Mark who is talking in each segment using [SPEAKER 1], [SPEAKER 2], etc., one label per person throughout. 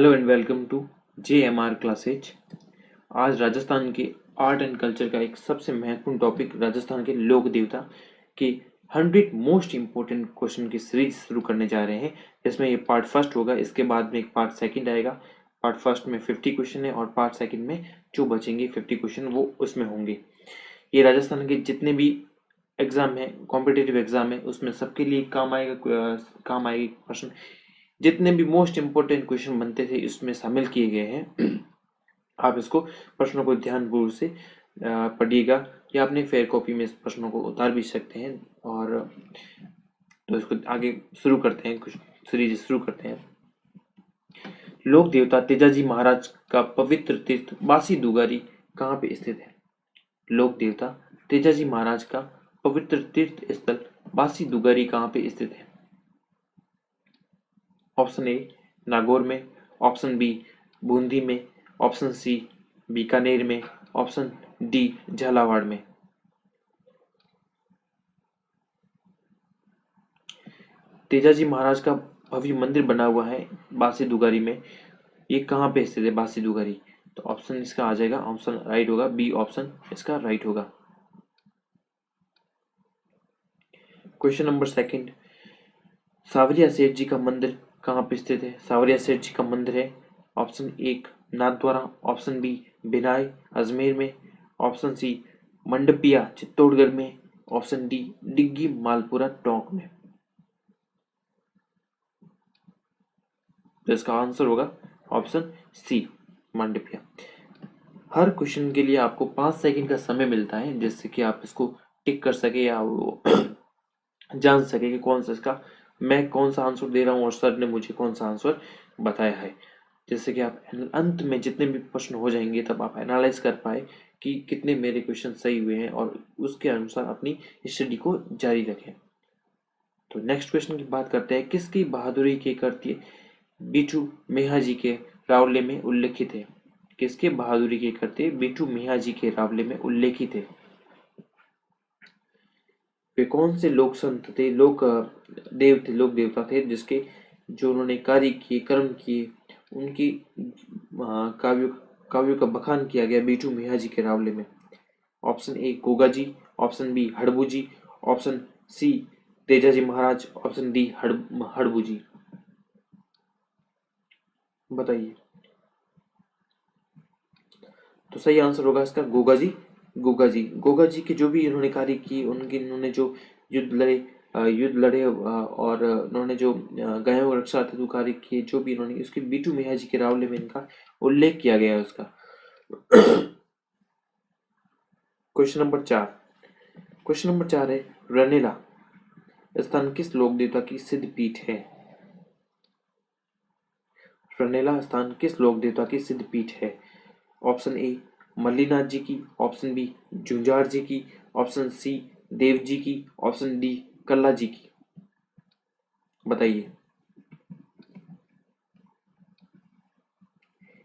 [SPEAKER 1] Hello and welcome to JMR classes. आज राजस्थान के art and culture का एक सबसे महत्वपूर्ण टॉपिक राजस्थान के लोक देवता के 100 मोस्ट इम्पोर्टेंट क्वेश्चन की सीरीज शुरू करने जा रहे हैं, जिसमें ये पार्ट फर्स्ट होगा। इसके बाद में एक पार्ट सेकंड आएगा। पार्ट फर्स्ट में 50 क्वेश्चन है और पार्ट सेकंड में जो बचेंगे 50 क्वेश्चन वो उसमें होंगे। ये राजस्थान के जितने भी एग्जाम है, कॉम्पिटेटिव एग्जाम है, उसमें सबके लिए काम आएगी क्वेश्चन। जितने भी मोस्ट इम्पोर्टेंट क्वेश्चन बनते थे इसमें शामिल किए गए हैं। आप इसको प्रश्नों को ध्यानपूर्वक से पढ़िएगा या अपने फेयर कॉपी में इस प्रश्नों को उतार भी सकते हैं। और तो इसको आगे शुरू करते हैं, कुछ सीरीज शुरू करते हैं। लोक देवता तेजाजी महाराज का पवित्र तीर्थ बासी दुगारी कहाँ पे स्थित है? लोक देवता तेजाजी महाराज का पवित्र तीर्थ स्थल बासी दुगारी कहाँ पे स्थित है? ऑप्शन ए नागौर में, ऑप्शन बी बूंदी में, ऑप्शन सी बीकानेर में, ऑप्शन डी झालावाड़ में। तेजाजी महाराज का भव्य मंदिर बना हुआ है बासी दुगारी में। ये कहाँ पे स्थित है बासी दुगारी? तो ऑप्शन इसका आ जाएगा, ऑप्शन राइट होगा, बी ऑप्शन इसका राइट होगा। क्वेश्चन नंबर सेकंड, सावरिया सेठ जी का मंदिर कहाँ पे स्थित है? सावरिया सेठ जी का मंदिर है ऑप्शन एक नाथद्वारा, ऑप्शन बी बिनाई अजमेर में, ऑप्शन सी मंडपिया चित्तौड़गढ़ में, ऑप्शन डी डिग्गी मालपुरा टोंक में। तो इसका आंसर होगा ऑप्शन सी मंडपिया। हर क्वेश्चन के लिए आपको 5 सेकंड का समय मिलता है, जिससे कि आप इसको टिक कर सके या वो जान सके कि कौन सा इसका मैं कौन सा आंसर दे रहा हूँ और सर ने मुझे कौन सा आंसर बताया है। जिससे कि आप अंत में जितने भी प्रश्न हो जाएंगे तब आप एनालाइज कर पाए कि कितने मेरे क्वेश्चन सही हुए हैं और उसके अनुसार अपनी स्टडी को जारी रखें। तो नेक्स्ट क्वेश्चन की बात करते हैं। किसकी बहादुरी के कृत्य बीटू मिया जी के रावले में उल्लेखित है? किसके बहादुरी के कृत्य बीटू मिया जी के रावले में उल्लेखित है? वे कौन से लोक संत थे, लोक देवता थे जिसके जो उन्होंने कार्य किए, कर्म किए, उनकी काव्यों काव्यों का बखान किया गया बीटू मिया जी के रावले में? Option A Goga ji, option B Harbu ji, option C Tejaji Maharaj, option D Harbu ji. बताइए। तो सही आंसर होगा इसका गोगा जी। गोगा जी के जो भी इन्होंने कार्य किए, इन्होंने जो युद्ध लड़े और उन्होंने जो गायों रक्षा हेतु कार्य किए, जो भी इन्होंने, उसके बीटू मिया जी के रावले में इनका उल्लेख किया गया है उसका। Question number 4। क्वेश्चन नंबर 4 है, रनेला स्थान किस लोक देवता की सिद्ध पीठ है? रनेला स्थान किस लोक देवता की सिद्ध पीठ है? ऑप्शन ए मल्लीनाथ जी की, ऑप्शन बी झुंझार जी की, ऑप्शन सी देव जी की, ऑप्शन डी कल्ला जी की। बताइए।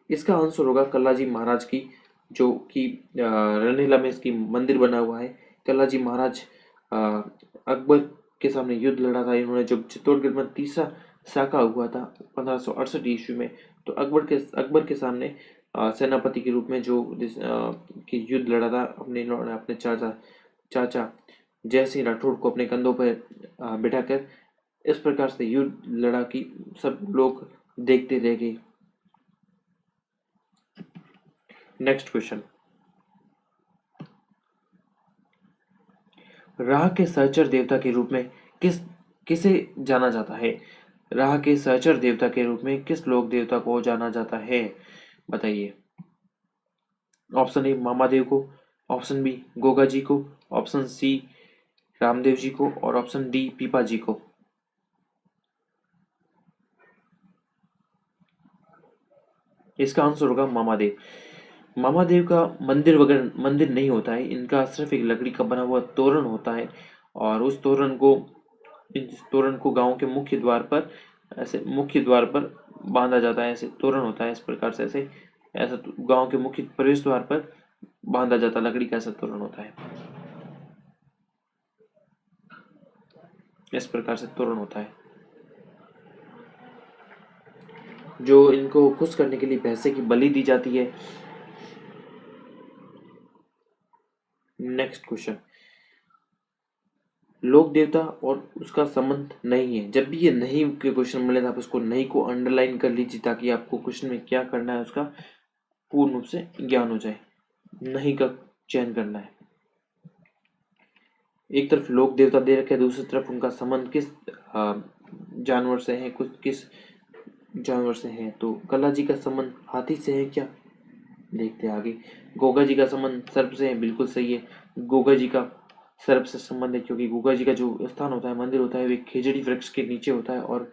[SPEAKER 1] इसका आंसर होगा कल्ला जी महाराज की, जो कि रनेला में इसकी मंदिर बना हुआ है। कल्ला जी महाराज अकबर के सामने युद्ध लड़ा था इन्होंने, जब चित्तौड़गढ़ में तीसरा साका हुआ था 1568 ईस्वी में। तो अकबर के सामने सेनापति के रूप में जो कि युद्ध लड़ा था, इन्होंने अपने चाचा जय सिंह राठौड़ को अपने कंधों पर बिठाकर इस प्रकार से युद्ध लड़ा कि सब लोग देखते रह गए। नेक्स्ट क्वेश्चन, राह के सहचर देवता के रूप में किसे जाना जाता है? राह के सहचर देवता के रूप में किस लोक देवता को जाना जाता है? बताइए। ऑप्शन ए मामादेव को, ऑप्शन बी गोगा जी को, ऑप्शन सी रामदेव जी को और ऑप्शन डी पीपा जी को। इसका आंसर होगा मामादेव। मामादेव का मंदिर वगैरह मंदिर नहीं होता है, इनका सिर्फ एक लकड़ी का बना हुआ तोरण होता है और उस तोरण को गांव के मुख्य द्वार पर, ऐसे मुख्य द्वार पर बांधा जाता है। ऐसे तोरण होता है, इस प्रकार से ऐसा गांव के मुख्य प्रवेश द्वार पर बांधा जाता लकड़ी का ऐसा तोरण होता है। इस प्रकार से तोरण होता है। जो इनको खुश करने के लिए भैंसे की बलि दी जाती है। नेक्स्ट क्वेश्चन, लोक देवता और उसका संबंध नहीं है। जब भी ये नहीं के क्वेश्चन मिले तो आप उसको नहीं को अंडरलाइन कर लीजिए ताकि आपको क्वेश्चन में क्या करना है उसका पूर्ण रूप से ज्ञान हो जाए। नहीं का चयन करना है। एक तरफ लोक देवता दे रखे, दूसरी तरफ उनका संबंध किस जानवर से है, कुछ किस जानवर से है। तो कला जी का संबंध हाथी से है क्या, देखते हैं आगे। गोगा जी का संबंध सर्प से है, बिल्कुल सही है। गोगा जी का सर्प से संबंध है क्योंकि गोगा जी का जो स्थान होता है, मंदिर होता है, वे खेजड़ी वृक्ष के नीचे होता है और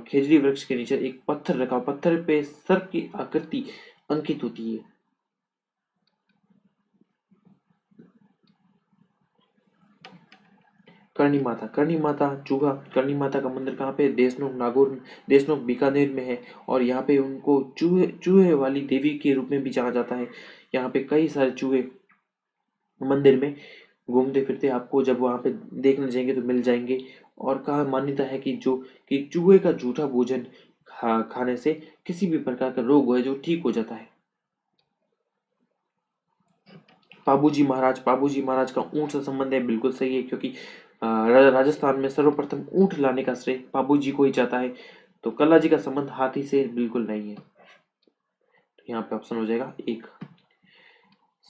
[SPEAKER 1] खेजड़ी वृक्ष के नीचे एक पत्थर रखा, पत्थर पे सर्प की आकृति अंकित होती है। करणी माता चूहा, करणी माता का मंदिर कहाँ पे है, देशनोक बीकानेर में है। और यहाँ पे उनको चूहे वाली देवी के रूप में भी जाना जाता है। यहाँ पे कई सारे चूहे मंदिर में घूमते फिरते आपको जब वहां पे देखने जाएंगे तो मिल जाएंगे। और कहा मान्यता है कि चूहे का जूठा भोजन खाने से किसी भी प्रकार का रोग है जो ठीक हो जाता है। पाबूजी महाराज का ऊंट से संबंध है, बिल्कुल सही है क्योंकि राजस्थान में सर्वप्रथम ऊंट लाने का श्रेय पाबूजी को ही जाता है। तो कल्ला जी का संबंध हाथी से बिल्कुल नहीं है, तो यहाँ पे ऑप्शन हो जाएगा एक।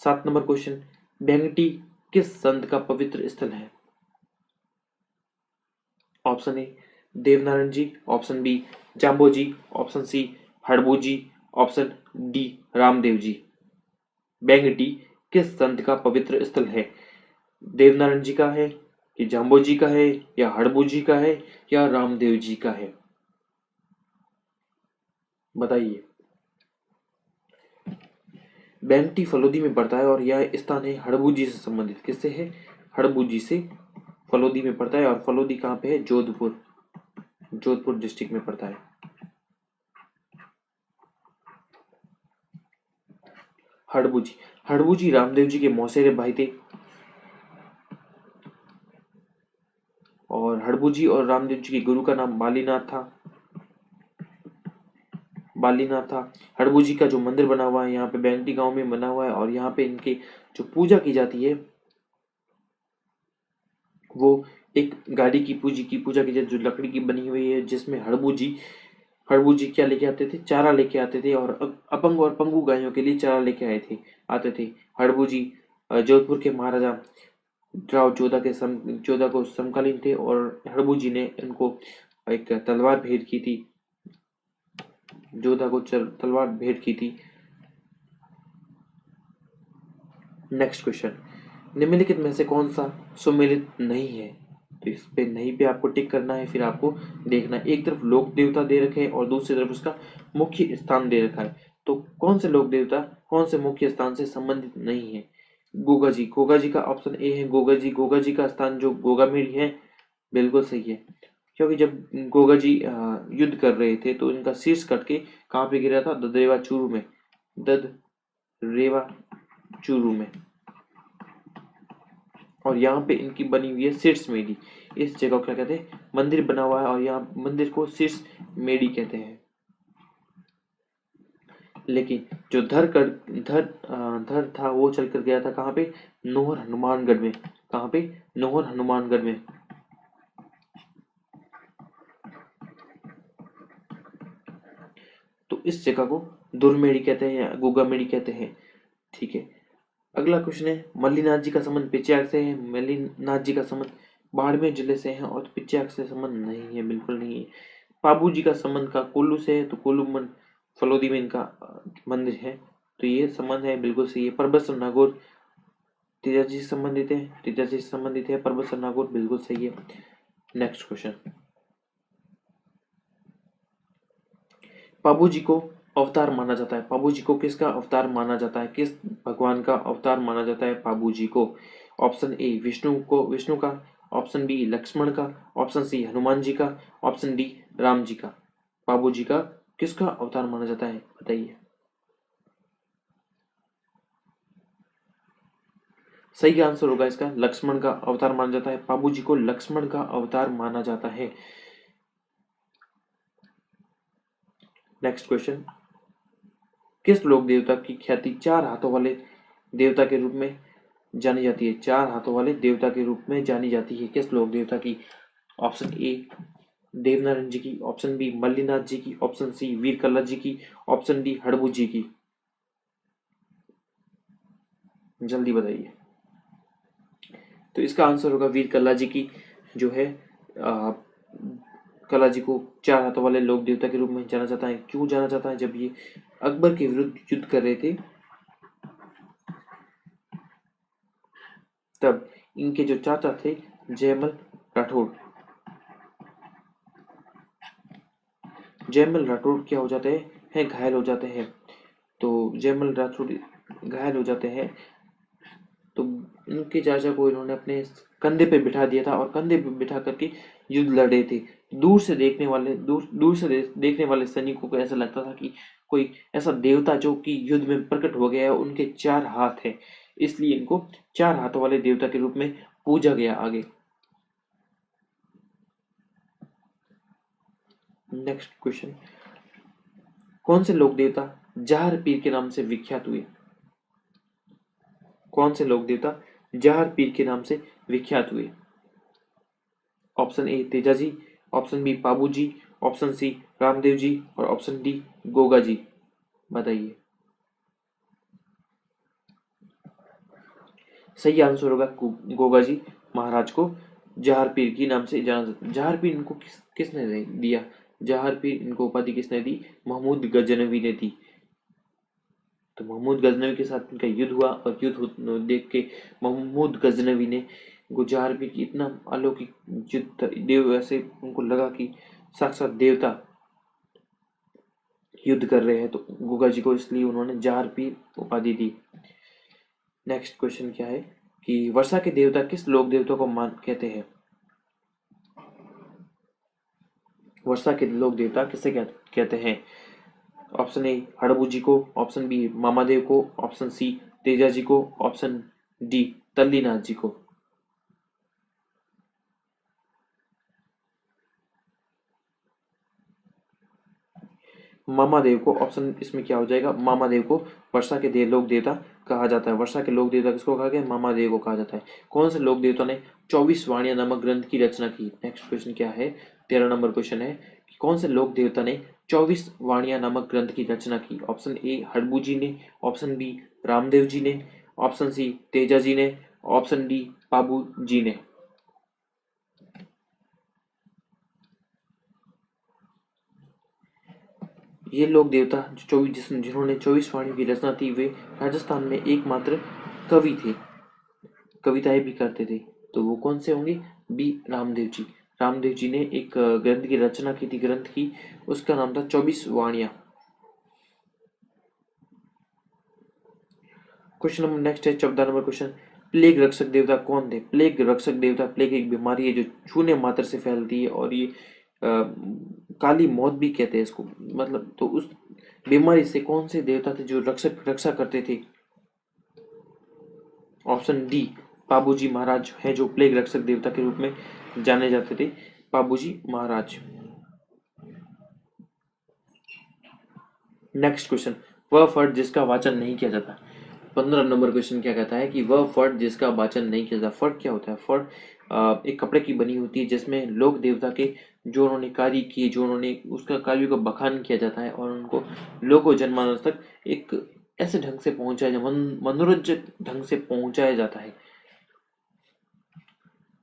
[SPEAKER 1] 7 नंबर क्वेश्चन, भेंगटी किस संत का पवित्र स्थल है। Option A Devnarayan ji, option B Jambo ji, option C Harbu ji, option D Ramdev ji. Bengti किस संत का पवित्र स्थल है, देवनारायण जी का है, कि जाम्बो जी का है, या हड़बू जी का है, या रामदेव जी का है, बताइए। बेंगटी फलोदी में पड़ता है और यह स्थान है हड़बू जी से संबंधित। किससे है, हड़बू जी से। फलोदी में पड़ता है और फलोदी कहाँ पे है, जोधपुर डिस्ट्रिक्ट में पड़ता है। हड़बू जी रामदेव जी के मौसेरे भाई थे। और हड़बू जी और रामदेव जी के गुरु का नाम बालीनाथ था। हड़बू जी का जो मंदिर बना हुआ है यहाँ पे बेंगटी गांव में बना हुआ है और यहाँ पे इनके जो पूजा की जाती है वो एक गाड़ी की पूजा की जाती है जो लकड़ी की बनी हुई है, जिसमें हड़बू जी क्या लेके आते थे, चारा लेके आते थे और अपंग और पंगु गायों के लिए चारा लेके आते थे। हड़बू जी जोधपुर के महाराजा राव जोधा को समकालीन थे और हड़बू जी ने इनको एक तलवार भेंट की थी, जोधा को तलवार भेंट की थी। नेक्स्ट क्वेश्चन, निम्नलिखित में से कौन सा सुमेलित नहीं है। तो इस पे नहीं पे आपको टिक करना है, फिर आपको देखना है। एक तरफ लोक देवता दे रखे हैं और दूसरी तरफ उसका मुख्य स्थान दे रखा है। तो कौन से लोक देवता कौन से मुख्य स्थान से संबंधित नहीं है। गोगा जी का ऑप्शन ए है। गोगा जी का स्थान जो गोगामेड़ी है, बिल्कुल सही है क्योंकि जब गोगा जी युद्ध कर रहे थे तो इनका शीर्ष कट के कहाँ पे गिरा था, ददरेवा चूरू में। और यहाँ पे इनकी बनी हुई है शीर्ष मेडी। इस जगह को क्या कहते हैं, मंदिर बना हुआ है और यहाँ मंदिर को शीर्ष मेडी कहते हैं। लेकिन जो धर था वो चल कर गया था कहाँ पे, नोहर हनुमानगढ़ में। कहाँ पे, नोहर हनुमानगढ़ में। तो इस जगह को दुर्मेड़ी कहते हैं या गोगामेड़ी कहते हैं। ठीक है, अगला क्वेश्चन है, मल्लीनाथ जी का संबंध पिच्याक से है। मल्लीनाथ जी का संबंध बाड़मेर जिले से है और पिच्याक से संबंध नहीं है, बिल्कुल नहीं है। पाबू जी का संबंध का कोल्लू से है, तो कोल्लू फलोदी में इनका मंदिर है, तो ये संबंध है, बिल्कुल सही है। परबत नागौर तीजा जी से संबंधित है, परबत नागौर, बिल्कुल सही है। नेक्स्ट क्वेश्चन, पाबू जी को अवतार माना जाता है। पाबू जी को किसका अवतार माना जाता है, किस भगवान का अवतार माना जाता है पाबू जी को। ऑप्शन ए विष्णु का, ऑप्शन बी लक्ष्मण का, ऑप्शन सी हनुमान जी का, ऑप्शन डी राम जी का। पाबू जी का किसका अवतार माना जाता है, बताइए। सही आंसर होगा इसका लक्ष्मण का अवतार माना जाता है। पाबू जी को लक्ष्मण का अवतार माना जाता है। नेक्स्ट क्वेश्चन, किस लोक देवता की ख्याति 4 हाथों वाले देवता के रूप में जानी जाती है? 4 हाथों वाले देवता के रूप में जानी जाती है किस लोक देवता की? ऑप्शन ए देवनारायण जी की, ऑप्शन बी मल्लीनाथ जी की, ऑप्शन सी वीरकल्ला जी की, ऑप्शन डी हड़बू जी की। जल्दी बताइए। तो इसका आंसर होगा वीरकल्ला जी की, जो है कला जी को 4 हाथों वाले लोक देवता के रूप में जाना जाता है। क्यों जाना जाता है? जब ये अकबर के विरुद्ध युद्ध कर रहे थे, तब इनके जो चाचा थे जयमल राठौड़, जयमल राठौड़ क्या हो जाते हैं? घायल हो जाते हैं। तो जयमल राठौड़ घायल हो जाते हैं, तो उनके चाचा को इन्होंने अपने कंधे पे बिठा दिया था और कंधे पे बिठा करके युद्ध लड़े थे। दूर से देखने वाले सैनिकों को ऐसा लगता था कि कोई ऐसा देवता जो कि युद्ध में प्रकट हो गया है, उनके 4 हाथ हैं, इसलिए इनको 4 हाथों वाले देवता के रूप में पूजा गया। आगे नेक्स्ट क्वेश्चन, कौन से लोक देवता जहर पीर के नाम से विख्यात हुए? कौन से लोक देवता जहर पीर के नाम से विख्यात हुए? Option A Teja ji, option B Pabu ji, option C Ramdev ji और ऑप्शन डी गोगा जी। बताइए। सही आंसर होगा गोगा जी महाराज को जहार पीर की नाम से जाना जाता है। जहार पीर इनको किसने दिया? जहार पीर इनको उपाधि किसने दी? महमूद गजनवी ने दी। तो महमूद गजनवी के साथ इनका युद्ध हुआ और युद्ध देख के महमूद गजनवी ने जहार पीर की इतना अलौकिक युद्ध देव, ऐसे उनको लगा कि साक्षात देवता युद्ध कर रहे हैं, तो गोगा जी को इसलिए उन्होंने जहार पीर उपाधि दी। नेक्स्ट क्वेश्चन क्या है कि वर्षा के देवता किस लोक देवता को मान कहते हैं? वर्षा के लोक देवता किसे कहते हैं? ऑप्शन ए हड़बू जी को, ऑप्शन बी मामादेव को, ऑप्शन सी तेजा जी को, ऑप्शन डी तल्लीनाथ जी को। मामादेव को, ऑप्शन इसमें क्या हो जाएगा? मामादेव को वर्षा के लोक देवता कहा जाता है। वर्षा के लोक देवता किसको कहा गया? मामादेव को कहा जाता है। कौन से लोक देवता ने 24 वाणियां नामक ग्रंथ की रचना की? नेक्स्ट क्वेश्चन क्या है? 13 नंबर क्वेश्चन है कि कौन से लोक देवता ने 24 वाणियां नामक ग्रंथ की रचना की? ऑप्शन ए हड़बू जी ने, ऑप्शन बी रामदेव जी ने, ऑप्शन सी तेजा जी ने, ऑप्शन डी पाबू जी ने। ये लोक देवता जिन्होंने 24 वाणियों की रचना की, वे राजस्थान में एकमात्र कवि थे, कविताएं भी करते थे। तो वो कौन से होंगे? बी रामदेव जी। रामदेव जी ने एक ग्रंथ की रचना की थी, ग्रंथ की, उसका नाम था 24 वाणियां। क्वेश्चन नंबर नेक्स्ट है 14 नंबर क्वेश्चन, प्लेग रक्षक देवता कौन थे? प्लेग रक्षक देवता, प्लेग एक बीमारी है जो छूने मात्र से फैलती है और ये काली मौत भी कहते हैं इसको, मतलब। तो उस बीमारी से कौन से देवता थे जो रक्षा करते थे? ऑप्शन डी पाबूजी महाराज हैं, जो प्लेग रक्षक देवता के रूप में जाने जाते थे, पाबूजी महाराज। नेक्स्ट क्वेश्चन, वह फर्द जिसका वाचन नहीं किया जाता। 15 नंबर क्वेश्चन क्या कहता है कि वह फर्द जिसका वाचन नहीं किया जाता। फर्द क्या होता है? फर्द एक कपड़े की बनी होती है जिसमें लोक देवता के जो उन्होंने कार्य किए, जो उन्होंने उसका कार्य का बखान किया जाता है और उनको लोगों जनमानस तक एक ऐसे ढंग से पहुंचाया, मनोरंजक ढंग से पहुंचाया जाता है।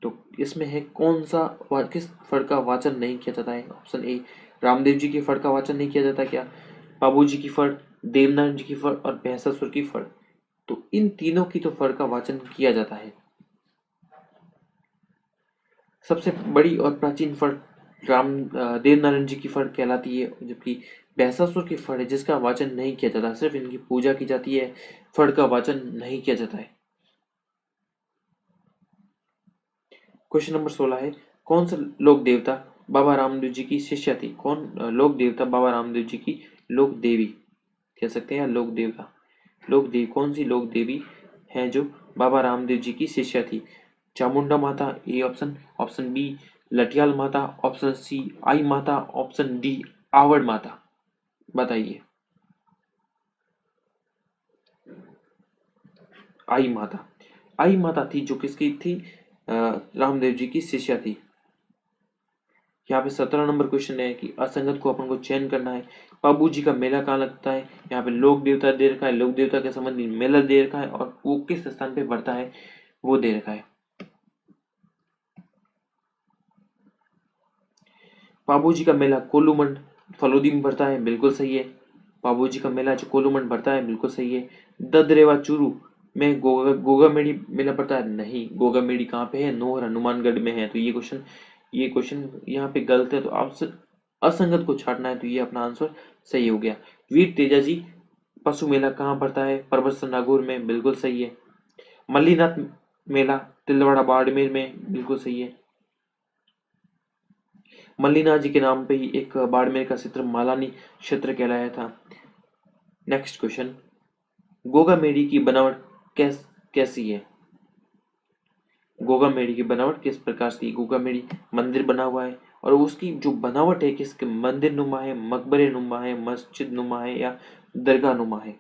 [SPEAKER 1] तो इसमें है कौन सा किस फड़ का वाचन नहीं किया जाता है? ऑप्शन ए रामदेव जी की फड़ का वाचन नहीं किया जाता क्या? बाबू जी की फड़, देवनारायण जी की फड़ और भैंसासुर की फड़। तो इन तीनों की तो फड़ का वाचन किया जाता है। सबसे बड़ी और प्राचीन फड़ देवनारायण जी की फड़ कहलाती है, जबकि भैंसासुर की फड़ है जिसका वाचन नहीं किया जाता, सिर्फ इनकी पूजा की जाती है, फड़ का वाचन नहीं किया जाता है। क्वेश्चन नंबर 16 है, कौन सा लोक देवता बाबा रामदेव जी की शिष्या थी? कौन लोक देवता बाबा रामदेव जी की लोक देवी कह सकते हैं, या लोक देवता, लोक देवी, कौन सी लोक देवी है जो बाबा रामदेव जी की शिष्या थी? चामुंडा माता ए ऑप्शन, ऑप्शन बी लठियाल माता, ऑप्शन सी आई माता, ऑप्शन डी आवड़ माता। बताइए। आई माता। आई माता थी जो किसकी थी? रामदेव जी की शिष्या थी। यहाँ पे 17 नंबर क्वेश्चन है कि असंगत को अपन को चयन करना है। बाबू जी का मेला कहाँ लगता है? यहाँ पे लोक देवता दे रखा है, लोक देवता के संबंधी मेला दे रखा है, और वो किस स्थान पे बढ़ता है वो दे रखा है। बाबू जी का मेला कोलूमंड फलोदी में बढ़ता है, बिल्कुल सही है। बाबू जी का मेला जो कोलूमंड बढ़ता है, बिल्कुल सही है। ददरेवा चूरू में गोगा मेड़ी मेला पड़ता है, नहीं। गोगा मेड़ी कहाँ पे है? नोहर हनुमानगढ़ में है। तो ये क्वेश्चन यहाँ पे गलत है, तो आपसे असंगत को छांटना है, तो ये अपना आंसर सही हो गया। वीर तेजा जी पशु मेला कहाँ पड़ता है? पर्वत नागौर में, बिल्कुल सही है। मल्लीनाथ मेला तिलवाड़ा बाड़मेर में, बिल्कुल सही है। मल्लीनाथ जी के नाम पे ही एक बाड़मेर का क्षेत्र मालानी क्षेत्र कहलाया था। नेक्स्ट क्वेश्चन, गोगा मेडी की बनावट कैसी है? गोगा मेडी की बनावट किस प्रकार से? गोगा मेडी मंदिर बना हुआ है, और उसकी जो बनावट है किसके? मंदिर नुमा है, मकबरे नुमा है, मस्जिद नुमा है, या दरगाह नुमा है?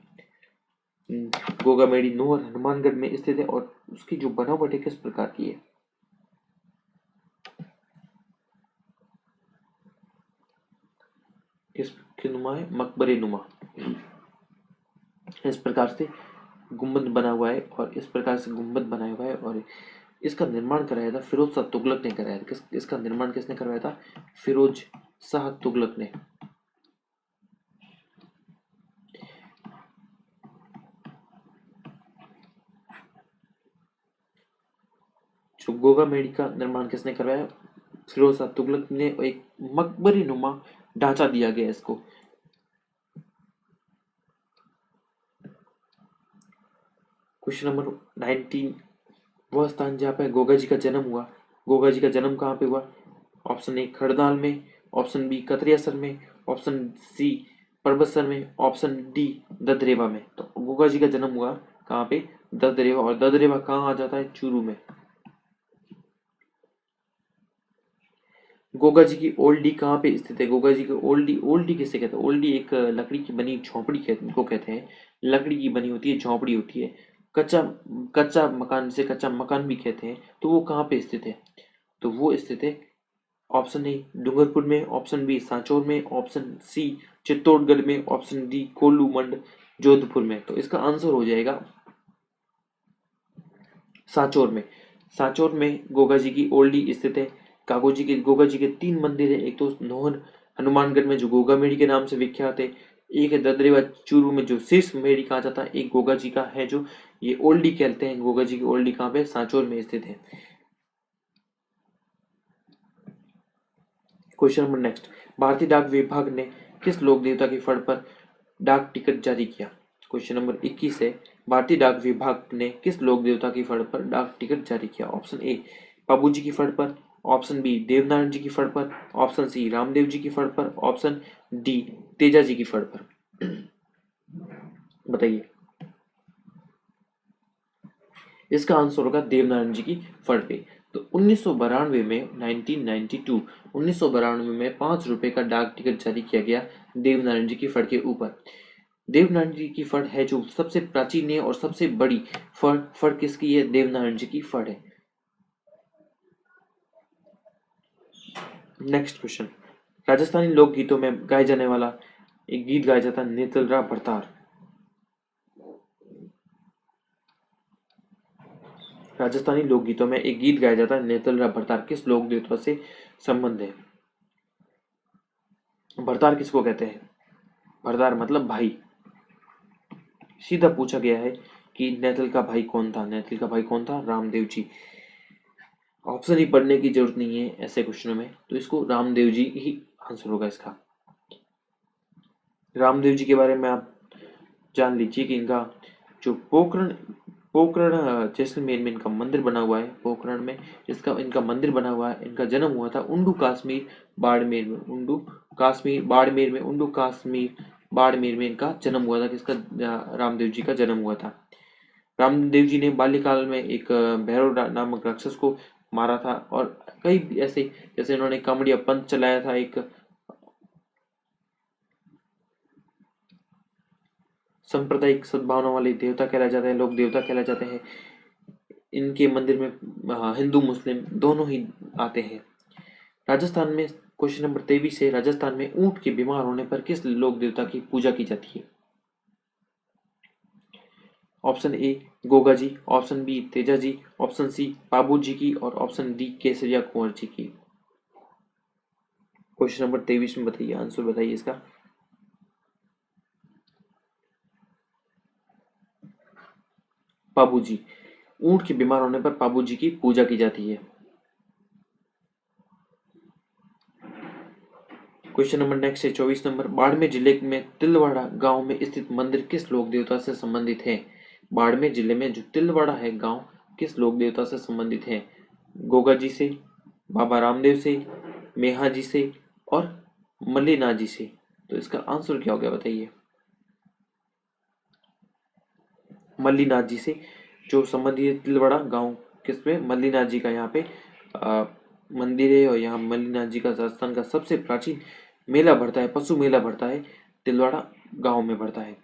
[SPEAKER 1] गोगा मेडी नूहर हनुमानगढ़ में स्थित है, और उसकी जो बनावट है किस प्रकार की है? किसके नुमा है? मकबरे नुमा। इस प्रकार से गुम्बद बना हुआ है, और इस प्रकार से गुम्बद बनाया हुआ है, और इसका निर्माण कराया था फिरोज शाह तुगलक ने कराया था। इसका निर्माण किसने करवाया था? फिरोज शाह तुगलक ने। जो गोगा मेडी का निर्माण किसने करवाया? फिरोज शाह तुगलक ने। एक मकबरी नुमा ढांचा दिया गया इसको। क्वेश्चन नंबर 19, वह स्थान जहाँ पे गोगा जी का जन्म हुआ। गोगा जी का जन्म कहाँ पे हुआ? ऑप्शन ए खड़दाल में, ऑप्शन बी कतरियासर में, ऑप्शन सी परबतसर में, ऑप्शन डी ददरेवा में। तो गोगा जी का जन्म हुआ कहाँ पे? ददरेवा। और ददरेवा कहाँ आ जाता है? चूरू में। गोगा जी की ओल्डी कहाँ पे स्थित है? गोगा जी की ओल्डी, ओल्डी किसे कहते हैं? ओल्डी एक लकड़ी की बनी झोपड़ी कहते हैं। लकड़ी की बनी होती है, झोपड़ी होती है। कच्चा कच्चा मकान, से कच्चा मकान भी कहते हैं। तो वो कहाँ पे स्थित है? तो वो स्थित है ऑप्शन ए डूंगरपुर में, ऑप्शन बी सांचौर में, ऑप्शन सी चित्तौड़गढ़ में, ऑप्शन डी कोलूमंड जोधपुर में। तो इसका आंसर हो जाएगा सांचौर में। सांचौर में गोगा जी की ओल्डी स्थित है। गोगा जी के 3 मंदिर है। एक तो नोहर हनुमानगढ़ में जो गोगा मेड़ी के नाम से विख्यात है। एक है ददरेवा चूरू में जो शीर्ष मेड़ी कहा जाता है। एक गोगा जी का है जो ये ओल्डी कहते हैं। गोगा जी की ओल्डी कहाँ पे? सांचौर में स्थित है। क्वेश्चन नंबर नेक्स्ट, भारतीय डाक विभाग ने किस लोक देवता के फंड पर डाक टिकट जारी किया? क्वेश्चन नंबर 21 है, भारतीय डाक विभाग ने किस लोक देवता की फंड पर डाक टिकट जारी किया? ऑप्शन ए बाबू जी की फंड पर, ऑप्शन बी देवनारायण जी की फंड पर, ऑप्शन सी रामदेव जी की फंड पर, ऑप्शन डी तेजा जी की फंड पर। बताइए। इसका आंसर होगा देवनारायण जी की फंड पे। तो 1992 में 1992 1992 में 5 रुपए का डाक टिकट जारी किया गया देवनारायण जी की फंड के ऊपर। देवनारायण जी की फंड है जो सबसे प्राचीन है और सबसे बड़ी फंड किसकी है? देवनारायण जी की फंड है। नेक्स्ट क्वेश्चन, राजस्थानी लोकगीतों में गाए जाने वाला एक गीत गाया जाता है नेतलरा भरतार। राजस्थानी लोकगीतों में एक गीत गाया जाता है नेतलरा भरतार, किस लोक देवता से संबंध है? भरतार किसको कहते हैं? भरतार मतलब भाई। सीधा पूछा गया है कि नेतल का भाई कौन था? नेतल का भाई कौन था? रामदेव जी। ऑप्शन ही पढ़ने की जरूरत नहीं है ऐसे क्वेश्चनों में, तो इसको रामदेव जी ही आंसर होगा इसका। रामदेव जी के बारे में आप जान लीजिए कि इनका जो पोखरण पोखरण जैसलमेर में इनका मंदिर बना हुआ है। पोखरण में इसका इनका मंदिर बना हुआ है। इनका जन्म हुआ था उंडू कश्मीर बाड़मेर में। उंडू कश्मीर बाड़मेर में इनका जन्म हुआ था। किसका? रामदेव जी का जन्म हुआ था। रामदेव जी ने बाल्यकाल में एक भैरव नामक राक्षस को मारा था, और कई ऐसे, जैसे इन्होंने कामड़िया पंथ चलाया था एक। सांप्रदायिक सद्भावना वाले देवता कहलाए जाते हैं, लोग देवता कहलाए जाते हैं। इनके मंदिर में हिंदू मुस्लिम दोनों ही आते हैं। राजस्थान में क्वेश्चन नंबर 23 है, राजस्थान में ऊंट के बीमार होने पर किस लोक देवता की पूजा की जाती है? Option A Goga ji, option B Teja ji, option C Pabu ji की और ऑप्शन डी केसरिया कुंवर जी की। क्वेश्चन नंबर 23 में बताइए, आंसर बताइए इसका। पाबू जी, ऊंट के बीमार होने पर पाबू जी की पूजा की जाती है। क्वेश्चन नंबर नेक्स्ट है 24 नंबर, बाड़मेर जिले में तिलवाड़ा गांव में स्थित मंदिर किस लोक देवता से संबंधित है? बाड़मेर जिले में जो तिलवाड़ा है गांव किस लोक देवता से संबंधित है? गोगा जी से, बाबा रामदेव से, मेहा जी से और मल्लीनाथ जी से। तो इसका आंसर क्या हो गया बताइए? मल्लीनाथ जी से जो संबंधित है तिलवाड़ा गांव किसमें? मल्लीनाथ जी का यहाँ पे मंदिर है और यहाँ मल्लीनाथ जी का राजस्थान का सबसे प्राचीन मेला भरता है, पशु मेला भरता है, तिलवाड़ा गांव में भरता है।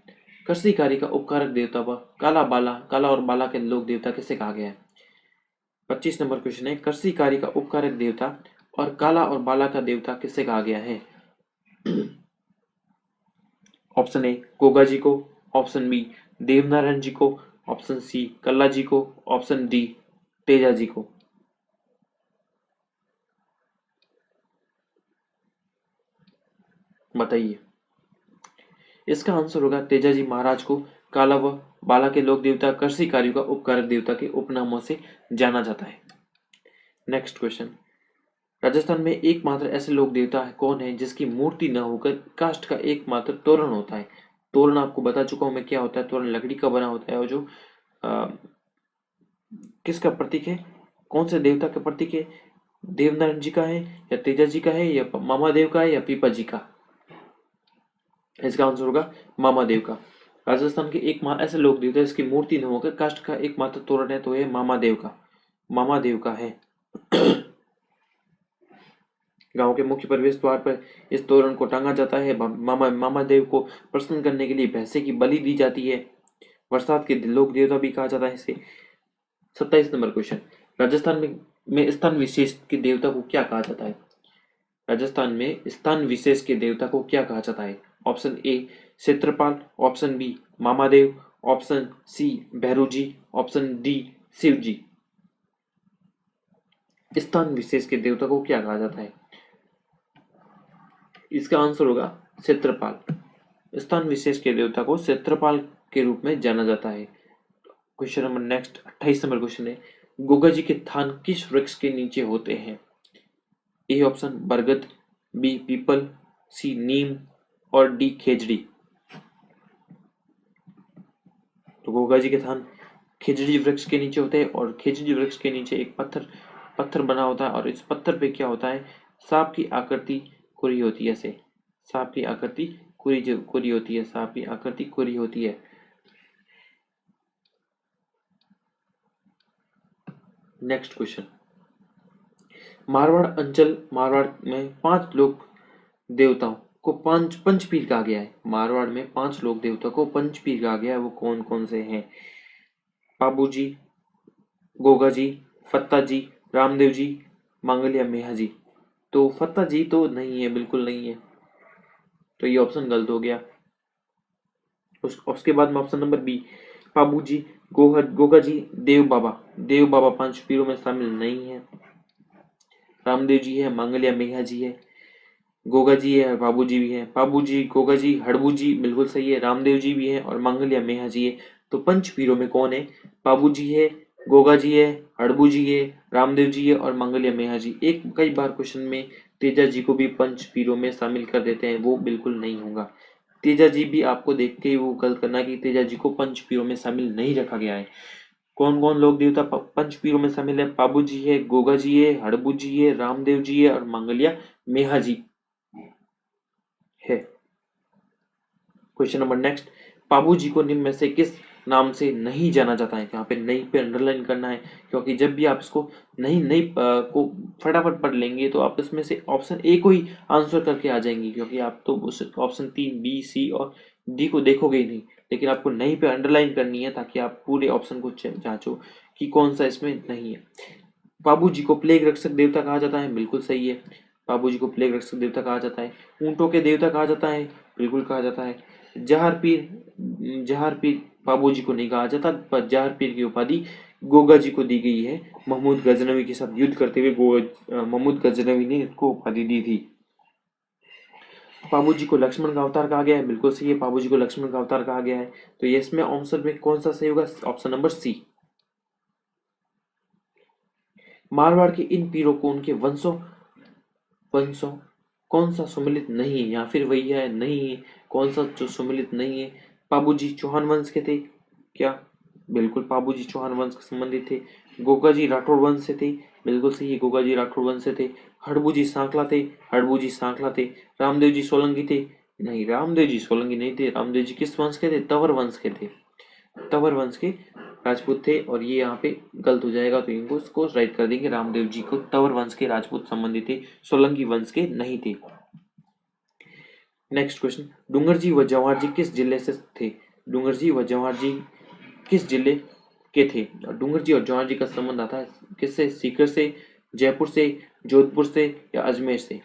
[SPEAKER 1] कर्षिकारी का उपकारक देवता व काला और बाला के लोक देवता किसे कहा गया है? 25 नंबर क्वेश्चन है, कर्षिकारी का उपकारक देवता और काला और बाला का देवता किसे कहा गया है? ऑप्शन ए गोगा जी को, ऑप्शन बी देवनारायण जी को, ऑप्शन सी कल्ला जी को, ऑप्शन डी तेजा जी को। बताइए। इसका आंसर होगा तेजा जी महाराज को काला व बाला के लोक देवता कर्षिकारियों का उपकारक देवता के उपनामों से जाना जाता है। नेक्स्ट क्वेश्चन, राजस्थान में एकमात्र ऐसे लोक देवता है कौन है जिसकी मूर्ति न होकर काष्ठ का एकमात्र तोरण होता है? तोरण आपको बता चुका हूं मैं क्या होता है। तोरण लकड़ी का बना होता है और जो आ, किसका प्रतीक है, कौन से देवता का प्रतीक है? देवनारायण जी का है या तेजा जी का है या मामा देव का है या पीपा जी का? इसका आंसर होगा मामा देव का। राजस्थान के एक ऐसे लोक देवता है जिसकी मूर्ति न होकर काष्ठ का एकमात्र तोरण है तो यह मामा देव का, मामा देव का है। गांव के मुख्य प्रवेश द्वार पर इस तोरण को टांगा जाता है। मामा देव को प्रसन्न करने के लिए भैंसे की बलि दी जाती है। बरसात के लोक देवता भी कहा जाता है इसे। 27 नंबर क्वेश्चन, राजस्थान में स्थान विशेष के देवता को क्या कहा जाता है? राजस्थान में स्थान विशेष के देवता को क्या कहा जाता है? Option A Kshetrapal, option B Mamadev, option C Bhairu ji, option D Shiv ji. स्थान विशेष के देवता को क्या कहा जाता है? इसका आंसर होगा क्षेत्रपाल। स्थान विशेष के देवता को क्षेत्रपाल के रूप में जाना जाता है। Question number next 28 number question है, गोगा जी के थान किस वृक्ष के नीचे होते हैं? ए ऑप्शन बरगद, बी पीपल, सी नीम और डी खेजड़ी। तो गोगा जी के थान खेजड़ी वृक्ष के नीचे होते हैं और खेजड़ी वृक्ष के नीचे एक पत्थर बना होता है और इस पत्थर पे क्या होता है, सांप की आकृति कुरी होती है। ऐसे सांप की आकृति कुरी होती है, सांप की आकृति कुरी होती है। नेक्स्ट क्वेश्चन, मारवाड़ में 5 लोक देवताओं को पंचपीर कहा गया है। मारवाड़ में 5 लोक देवता को पंचपीर कहा गया है, वो कौन कौन से हैं? बाबू जी, गोगा जी, फत्ता जी, रामदेव जी, मांगलिया मेहा जी। तो फत्ता जी तो नहीं है, बिल्कुल नहीं है, तो ये ऑप्शन गलत हो गया। उसके बाद में ऑप्शन नंबर बी बाबू जी, गोगा जी, देव बाबा 5 पीरों में शामिल नहीं है। रामदेव जी है, मांगलिया मेघा जी है, गोगा जी है और बाबू जी भी है। बाबू जी, गोगा जी, हड़बू जी बिल्कुल सही है, रामदेव जी भी है और मांगलिया मेहा जी है। तो पंच पीरों में कौन है? बाबू जी है, गोगा जी है, हड़बू जी है, रामदेव जी है और मांगलिया मेहा जी। एक कई बार क्वेश्चन में तेजा जी को भी पंच पीरों में शामिल कर देते हैं, वो बिल्कुल नहीं होगा। तेजा जी भी आपको देख के वो गलत करना कि तेजा जी को पंच पीरों में शामिल नहीं रखा गया है। कौन कौन लोग देवता पंच पीरों में शामिल है? बाबू जी है, गोगा जी है, हड़बू जी है, रामदेव जी है और मांगलिया मेहा जी है। क्वेश्चन नंबर नेक्स्ट, बाबू जी को निम्न में से किस नाम से नहीं जाना जाता है? यहाँ पे नहीं पे अंडरलाइन करना है क्योंकि जब भी आप इसको नहीं को फटाफट पढ़ लेंगे तो आप इसमें से ऑप्शन ए को ही आंसर करके आ जाएंगे, क्योंकि आप तो उस ऑप्शन 3 बी सी और डी को देखोगे ही नहीं, लेकिन आपको नहीं पे अंडरलाइन करनी है ताकि आप पूरे ऑप्शन को जांचो कि कौन सा इसमें नहीं है। बाबू जी को प्लेग रक्षक देवता कहा जाता है, बिल्कुल सही है। बाबू जी को प्लेग रक्षक देवता कहा जाता है। ऊंटों के देवता कहा जाता है, बिल्कुल कहा जाता है। जहार पीर, जहार पीर बाबू जी को नहीं कहा जाता, पर जहार पीर की उपाधि गोगा जी को दी गई है। महमूद गजनवी के साथ युद्ध करते हुए महमूद गजनवी ने इसको उपाधि दी थी। बाबू जी को लक्ष्मण का अवतार कहा गया है, बिल्कुल सही है, बाबू जी को लक्ष्मण का अवतार कहा गया है। तो ये इसमें ऑप्शन में कौन सा सही होगा? Option number C. मारवाड़ के इन पीरों को उनके वंशों वंशों कौन सा सुमिलित नहीं है, या फिर वही है नहीं है, कौन सा जो सुमिलित नहीं है? बाबू जी चौहान वंश के थे क्या? बिल्कुल, बाबू जी चौहान वंश से संबंधित थे। गोगा जी राठौड़ वंश से थे, बिल्कुल सही है, गोगा जी राठौड़ वंश से थे। हड़बू जी सांकला थे, हड़बू जी सांकला थे। रामदेव जी सोलंकी थे, नहीं, रामदेव जी सोलंकी नहीं थे। रामदेव जी किस वंश के थे? तंवर वंश के थे, तंवर वंश के राजपूत थे। और ये यहाँ पे गलत हो जाएगा, तो इनको इसको राइट कर देंगे। रामदेव जी को तंवर वंश के राजपूत संबंधित थे, सोलंकी वंश के नहीं थे। नेक्स्ट क्वेश्चन, डूंगर जी व जवाहर जी किस जिले से थे? डूंगर जी व जवाहर जी किस जिले के थे? डूंगर जी और जवाहर जी का संबंध आता है किससे? सीकर से, जयपुर से, जोधपुर से या अजमेर से?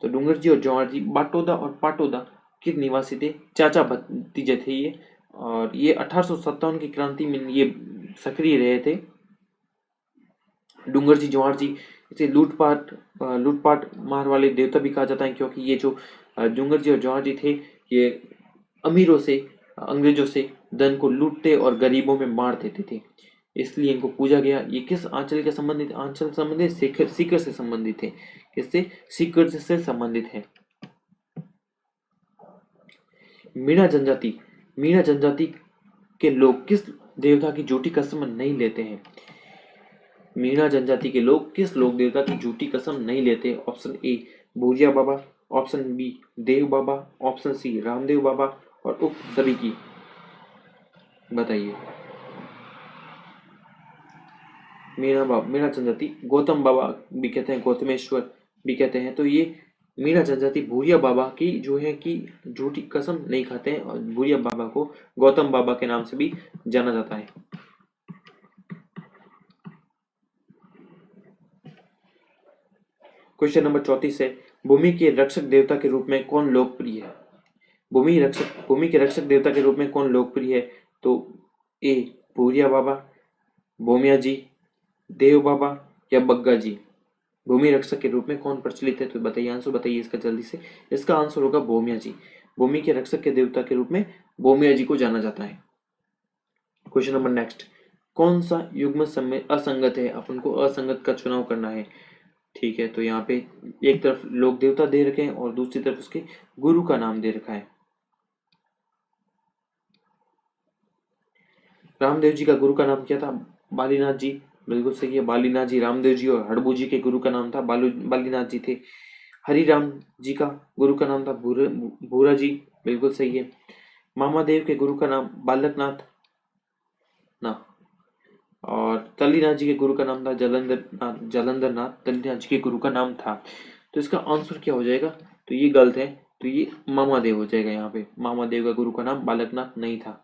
[SPEAKER 1] तो डूंगर जी और जवाहर जी बाटोदा और पाटोदा के निवासी थे, चाचा भतीजे थे ये। और ये 1857 की क्रांति में ये सक्रिय रहे थे। डूंगर जी जवाहर जी इसे लूटपाट मार वाले देवता भी कहा जाता है, क्योंकि ये जो डूंगर जी और जवाहर जी थे, ये अमीरों से, अंग्रेजों से धन को लूटते और गरीबों में मार देते थे, इसलिए इनको पूजा गया। ये किस आंचल के संबंधित? आंचल संबंधित सीकर, सीकर से संबंधित है। किससे? सीकर से संबंधित है। मीणा जनजाति के लोग किस देवता की झूठी कसम नहीं लेते हैं? मीणा जनजाति के लोग किस लोक देवता की झूठी कसम नहीं लेते? Option A Bhuriya Baba, option B Dev Baba, option C Ramdev Baba और उक्त सभी की। बताइए। मीणा जनजाति गौतम बाबा भी कहते हैं, गौतमेश्वर भी कहते हैं। तो ये मीणा जनजाति भूरिया बाबा की जो है कि झूठी कसम नहीं खाते हैं, और भूरिया बाबा को गौतम बाबा के नाम से भी जाना जाता है। क्वेश्चन नंबर 34 है, भूमि के रक्षक देवता के रूप में कौन लोकप्रिय है? भूमि के रक्षक देवता के रूप में कौन लोकप्रिय है? तो ए भूरिया बाबा, भूमिया जी, देव बाबा या बग्गा जी? भूमि रक्षक के रूप में कौन प्रचलित है? तो बताइए, आंसर बताइए इसका जल्दी से। इसका आंसर होगा भूमिया जी। भूमि के रक्षक के देवता के रूप में भूमिया जी को जाना जाता है। क्वेश्चन नंबर नेक्स्ट, कौन सा युग्म समय असंगत है? अपन को असंगत का चुनाव करना है। ठीक है, तो यहाँ पे एक तरफ लोक देवता दे रखे हैं और दूसरी तरफ उसके गुरु का नाम दे रखा है। रामदेव जी का गुरु का नाम क्या था? बालीनाथ जी, बिल्कुल सही है, बालीनाथ जी। रामदेव जी और हड़बू जी के गुरु का नाम था बालीनाथ जी थे। हरिराम जी का गुरु का नाम था भूरा जी, बिल्कुल सही है। मामादेव के गुरु का नाम बालकनाथ ना, और तल्लीनाथ जी के गुरु का नाम था जलंधर नाथ तल्लीनाथ जी के गुरु का नाम था। तो इसका आंसर क्या हो जाएगा? तो ये गलत है, तो ये मामादेव हो जाएगा। यहाँ पे मामादेव का गुरु का नाम बालकनाथ नहीं था।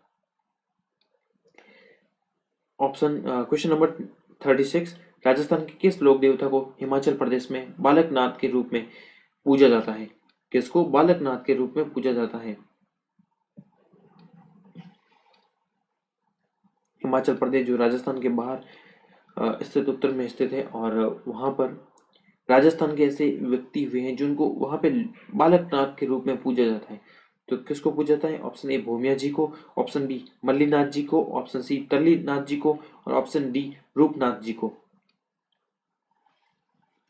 [SPEAKER 1] क्वेश्चन नंबर 36, राजस्थान के किस लोक देवता को हिमाचल प्रदेश में बालकनाथ के रूप में पूजा जाता है? किसको बालकनाथ के रूप में पूजा जाता है? हिमाचल प्रदेश जो राजस्थान के बाहर स्थित उत्तर में स्थित है, और वहां पर राजस्थान के ऐसे व्यक्ति हुए हैं जिनको वहां पे बालकनाथ के रूप में पूजा जाता है। तो किसको पूजा जाता है? ऑप्शन ए भूमिया जी को, ऑप्शन बी मल्लीनाथ जी को, ऑप्शन सी तल्लीनाथ जी को और ऑप्शन डी रूपनाथ जी को।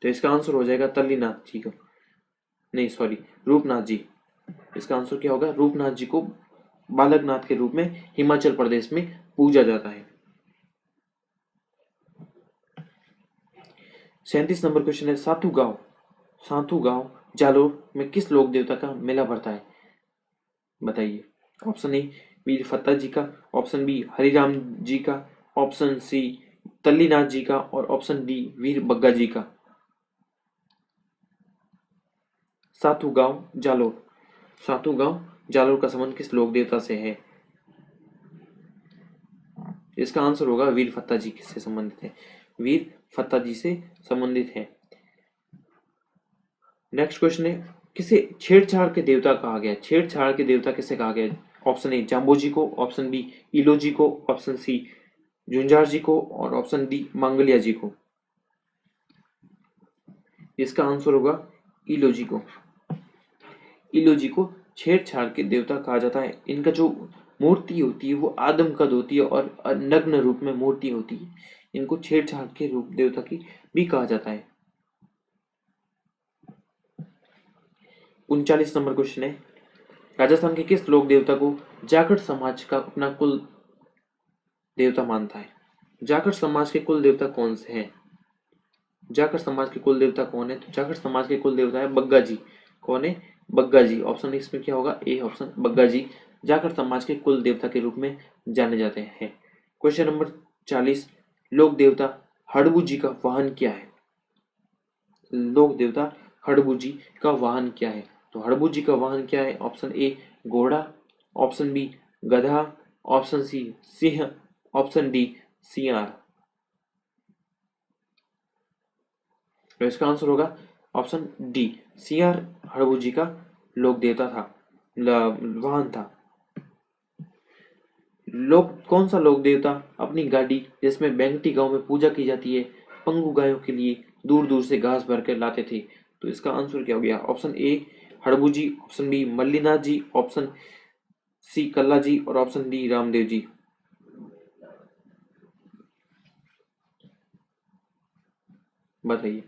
[SPEAKER 1] तो इसका आंसर हो जाएगा तल्लीनाथ जी को, नहीं सॉरी, रूपनाथ जी। इसका आंसर क्या होगा? रूपनाथ जी को बालकनाथ के रूप में हिमाचल प्रदेश में पूजा जाता है। 37 नंबर क्वेश्चन है, साथू गांव जालोर में किस लोक देवता का मेला भरता है? बताइए। ऑप्शन ए वीर फत्ता जी का, ऑप्शन बी हरिराम जी का, ऑप्शन सी तल्लीनाथ जी का और ऑप्शन डी वीर बग्गा जी का। साथू गांव जालोर जालोर का संबंध किस लोक देवता से है? इसका आंसर होगा वीर फत्ता जी से संबंधित है, वीर फत्ता जी से संबंधित है। नेक्स्ट क्वेश्चन है, किसे छेड़छाड़ के देवता कहा गया? छेड़छाड़ के देवता किसे कहा गया? ऑप्शन ए जाम्बोजी को, ऑप्शन बी इलोजी को, ऑप्शन सी झुंझार जी को और ऑप्शन डी मांगलिया जी को। इसका आंसर होगा इलोजी को। इलोजी को छेड़छाड़ के देवता कहा जाता है। इनका जो मूर्ति होती है वो आदमकद होती है और नग्न रूप में मूर्ति होती है। इनको छेड़छाड़ के रूप देवता की भी कहा जाता है। 39 नंबर क्वेश्चन है, राजस्थान के किस लोक देवता को जाखड़ समाज का अपना कुल देवता मानता है? जाखड़ समाज के कुल देवता कौन से हैं? जाखड़ समाज के कुल देवता कौन है? तो जाखड़ समाज के कुल देवता है बग्गा जी। कौन है? बग्गा जी। ऑप्शन इसमें क्या होगा? ए ऑप्शन, बग्गा जी जाखड़ समाज के कुल देवता के रूप में जाने जाते हैं। क्वेश्चन नंबर 40, लोक देवता हड़बू जी का वाहन क्या है? लोक देवता हड़बू जी का वाहन क्या है? तो हड़बू जी का वाहन क्या है? ऑप्शन ए घोड़ा, ऑप्शन बी गधा, ऑप्शन सी सिंह, ऑप्शन डी सियार। तो इसका आंसर होगा ऑप्शन डी, सियार हड़बू जी का लोक देवता था, वाहन था। लोक कौन सा लोक देवता अपनी गाड़ी जिसमें बेंगटी गांव में पूजा की जाती है पंगु गायों के लिए दूर दूर से घास भर कर लाते थे? तो इसका आंसर क्या हो गया? Option A Harbu ji, option B Mallinath ji, option C Kalla ji और ऑप्शन डी रामदेव जी। बताइए।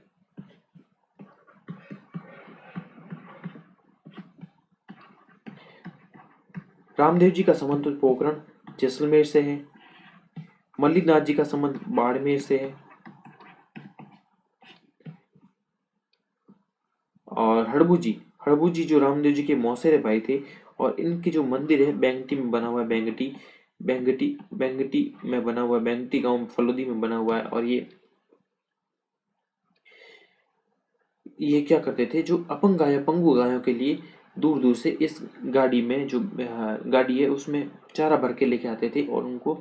[SPEAKER 1] रामदेव जी का संबंध तो पोखरण जैसलमेर से है, मल्लीनाथ जी का संबंध बाड़मेर से है और हड़बू जी जो रामदेव जी के मौसेरे भाई थे और इनके जो मंदिर है बेंगटी में बना हुआ है, बेंगटी में बना हुआ है, बेंगटी गांव फलोदी में बना हुआ है। और ये क्या करते थे, जो अपंग गाय पंगु गायों के लिए दूर दूर से इस गाड़ी में जो गाड़ी है उसमें चारा भर के लेके आते थे और उनको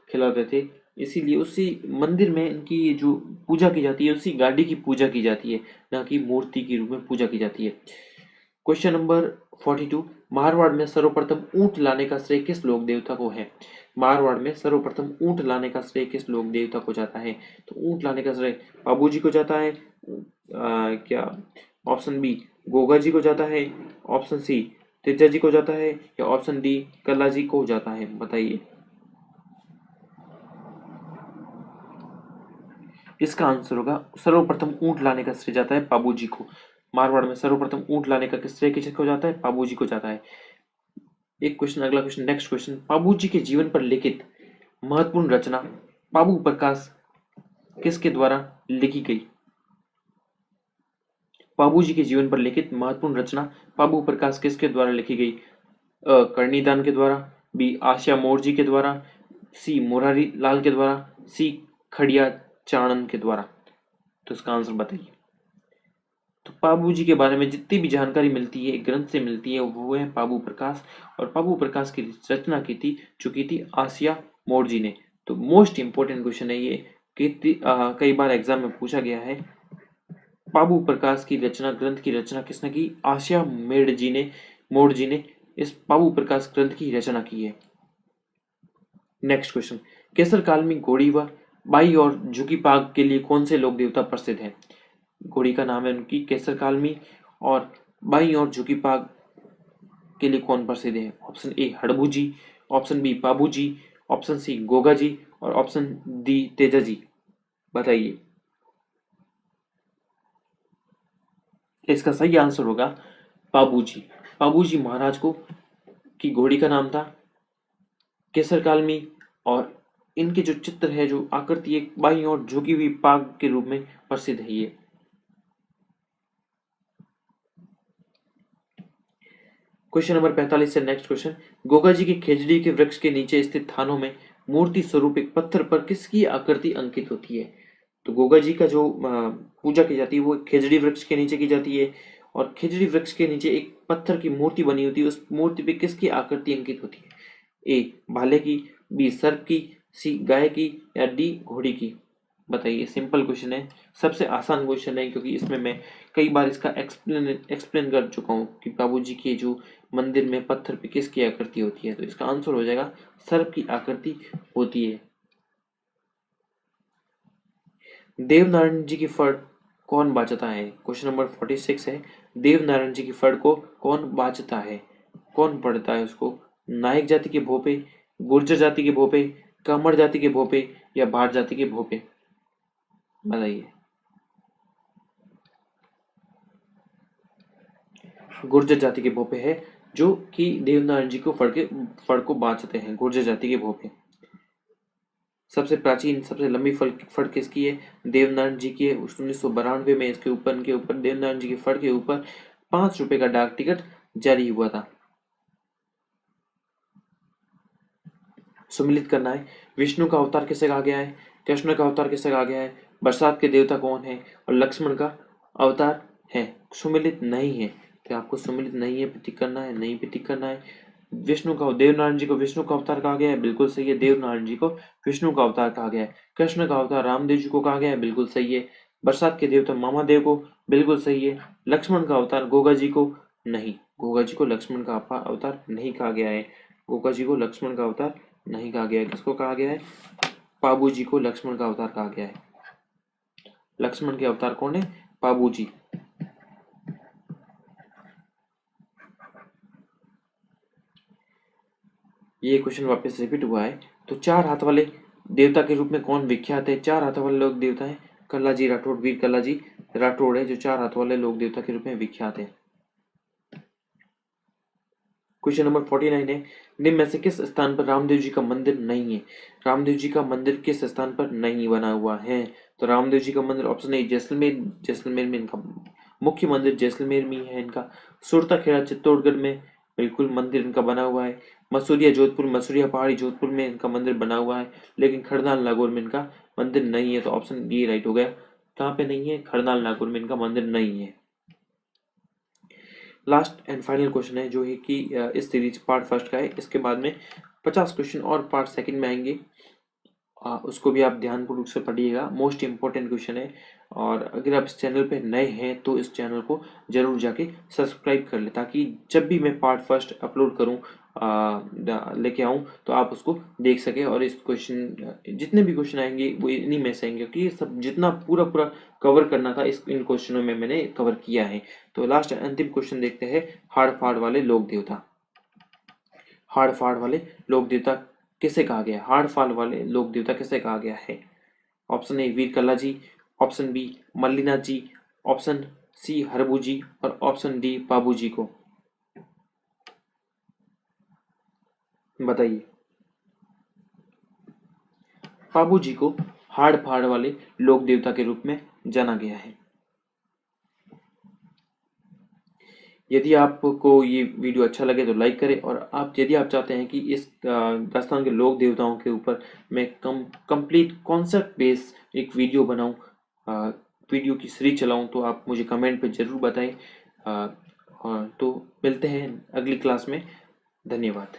[SPEAKER 1] खिलाते थे। इसीलिए उसी मंदिर में इनकी जो पूजा की जाती है उसी गाड़ी की पूजा की जाती है, ना कि मूर्ति के रूप में पूजा की जाती है। क्वेश्चन नंबर 42, मारवाड़ में सर्वप्रथम ऊंट लाने का श्रेय किस लोक देवता को है? मारवाड़ में सर्वप्रथम ऊंट लाने का श्रेय किस लोक देवता को जाता है? तो ऊंट लाने का श्रेय बाबू जी को जाता है, क्या ऑप्शन बी गोगा जी को जाता है, ऑप्शन सी तेजा जी को जाता है या ऑप्शन डी कल्ला जी को जाता है? बताइए। इसका आंसर होगा सर्वप्रथम ऊंट लाने का श्रेय जाता है बाबू जी को। मारवाड़ में सर्वप्रथम ऊंट लाने का श्रेय किसको जाता है? बाबू जी को जाता है। एक क्वेश्चन, अगला क्वेश्चन, नेक्स्ट क्वेश्चन, बाबू जी के जीवन पर लिखित महत्वपूर्ण रचना बाबू प्रकाश किसके द्वारा लिखी गई? बाबू जी के जीवन पर लिखित महत्वपूर्ण रचना बाबू प्रकाश किसके द्वारा लिखी गई? कर्णीदान के द्वारा, बी आशिया मोर जी के द्वारा, सी मुरारी लाल के द्वारा, सी खड़िया चाणन के द्वारा। तो इसका आंसर बताइए। तो बाबू जी के बारे में जितनी भी जानकारी मिलती है ग्रंथ से मिलती है वो है बाबू प्रकाश, और बाबू प्रकाश की रचना की थी जो की थी आसिया मोर जी ने। तो मोस्ट इंपोर्टेंट क्वेश्चन है ये कि कई बार एग्जाम में पूछा गया है, बाबू प्रकाश की रचना, ग्रंथ की रचना किसने की? आसिया मोर जी ने इस बाबू प्रकाश ग्रंथ की रचना की है। नेक्स्ट क्वेश्चन, केसर काल में घोड़ी व बाई और झुकी पाग के लिए कौन से लोक देवता प्रसिद्ध है? घोड़ी का नाम है उनकी केसर कालमी, और बाई और झुकी पाग के लिए कौन प्रसिद्ध है? Option A Harbu ji, option B Babu ji, option C Goga ji और ऑप्शन डी तेजा जी। बताइए। इसका सही आंसर होगा बाबूजी। बाबूजी महाराज को की घोड़ी का नाम था केसर कालमी, और इनके जो चित्र है, जो आकृति एक बाई और झुकी हुई पाग के रूप में प्रसिद्ध है ये। क्वेश्चन नंबर 45 से नेक्स्ट क्वेश्चन, गोगा जी की खेजड़ी के वृक्ष के नीचे स्थित थानों में मूर्ति स्वरूप एक पत्थर पर किसकी आकृति अंकित होती है? तो गोगा जी का जो पूजा की जाती है वो खेजड़ी वृक्ष के नीचे की जाती है, और खिजड़ी वृक्ष के नीचे एक पत्थर की मूर्ति बनी होती है, उस मूर्ति पे किसकी आकृति अंकित होती है? ए भाले की, बी सर्प की, सी गाय की या डी घोड़ी की? बताइए। सिंपल क्वेश्चन है, सबसे आसान क्वेश्चन है, क्योंकि इसमें मैं कई बार इसका एक्सप्लेन कर चुका हूँ कि बाबूजी के जो मंदिर में पत्थर पे किसकी आकृति होती है। तो इसका आंसर हो जाएगा सर्प की आकृति होती है। देवनारायण जी की फड़ कौन बाचता है? क्वेश्चन नंबर 46 है। देवनारायण जी की फड़ को कौन बाचता है, कौन पढ़ता है उसको? नायक जाति के भोपे, गुर्जर जाति के भोपे, कामड़ जाति के भोपे या भाट जाति के भोपे? बताइए। गुर्जर जाति के भोपे है जो कि देवनारायण जी को फड़ को बाचते हैं, गुर्जर जाति के भोपे। सबसे प्राचीन सबसे लंबी फड़ किसकी है? देवनारायण जी की है। 1992 में इसके ऊपर देवनारायण जी के फड़ के ऊपर 5 रुपए का डाक टिकट जारी हुआ था। सुमिलित करना है। विष्णु का अवतार किसे कहा गया है? कृष्ण का अवतार किसे कहा गया है? बरसात के देवता कौन है? और लक्ष्मण का अवतार है। सुमिलित नहीं है तो आपको सुमिलित नहीं है पे टिक करना है, नहीं पे टिक करना है। देवनारायण जी को विष्णु का अवतार कहा गया है, बिल्कुल सही है। देवनारायण जी को विष्णु का अवतार कहा गया है। कृष्ण का अवतार रामदेव जी को कहा गया है, बिल्कुल सही है। बरसात के देवता मामादेव को, बिल्कुल सही है। लक्ष्मण का अवतार गोगा जी को नहीं, गोगा जी को लक्ष्मण का अवतार नहीं कहा गया है। गोगा जी को लक्ष्मण का अवतार नहीं कहा गया है। किसको कहा गया है? पाबू जी को लक्ष्मण का अवतार कहा गया है। लक्ष्मण के अवतार कौन है? पाबू जी। ये क्वेश्चन वापस रिपीट हुआ है। तो 4 हाथ वाले देवता के रूप में कौन विख्यात है? 4 हाथों वाले लोक देवता है कल्लाजी राठौड़, वीर कल्लाजी राठौड़ है जो 4 हाथ वाले लोक देवता के रूप में विख्यात है। क्वेश्चन नंबर 49 है। निम्न में से किस स्थान पर रामदेव जी का मंदिर नहीं है? रामदेव जी का मंदिर किस स्थान पर नहीं बना हुआ है? तो रामदेव जी का मंदिर ऑप्शन ए जैसलमेर, जैसलमेर में इनका मुख्य मंदिर जैसलमेर में है। इनका सुरता खेड़ा चित्तौड़गढ़ में बिल्कुल मंदिर इनका बना हुआ है। मसूरिया जोधपुर, मसूरिया पहाड़ी जोधपुर में इनका मंदिर बना हुआ है, लेकिन खड़दाल नागौर में इनका मंदिर नहीं है। तो ऑप्शन बी राइट हो गया। कहाँ पे नहीं है? खड़दाल नागौर में इनका मंदिर नहीं है। लास्ट एंड फाइनल क्वेश्चन है जो है कि इस सीरीज पार्ट फर्स्ट का है। इसके बाद में 50 क्वेश्चन और पार्ट सेकंड में आएंगे। उसको भी आप ध्यानपूर्वक से पढ़िएगा, मोस्ट इंपॉर्टेंट क्वेश्चन है। और अगर आप इस चैनल पे नए हैं तो इस चैनल को जरूर जाके सब्सक्राइब कर ले, ताकि जब भी मैं पार्ट फर्स्ट अपलोड करूं लेके आऊं तो आप उसको देख सके। और इस क्वेश्चन जितने भी क्वेश्चन आएंगे वो इन्हीं में से आएंगे, क्योंकि ये सब जितना पूरा पूरा कवर करना था इन क्वेश्चनों में मैंने कवर किया है। तो लास्ट अंतिम क्वेश्चन देखते हैं। हाड़ फाड़ वाले लोक देवता, हाड़ फाड़ वाले लोक देवता किसे कहा गया? हाड़ फाड़ वाले लोक देवता किसे कहा गया है? Option A Veer Kalla ji, option B Mallinath ji, option C Harbu ji और ऑप्शन डी पाबू जी को? बताइए। पाबू जी को हाड़ फाड़ वाले लोक देवता के रूप में जाना गया है। यदि आपको ये वीडियो अच्छा लगे तो लाइक करें, और यदि आप चाहते हैं कि इस राजस्थान के लोक देवताओं के ऊपर मैं कंप्लीट कॉन्सेप्ट बेस एक वीडियो बनाऊं, वीडियो की सीरीज चलाऊं, तो आप मुझे कमेंट पे ज़रूर बताएं। तो मिलते हैं अगली क्लास में। धन्यवाद।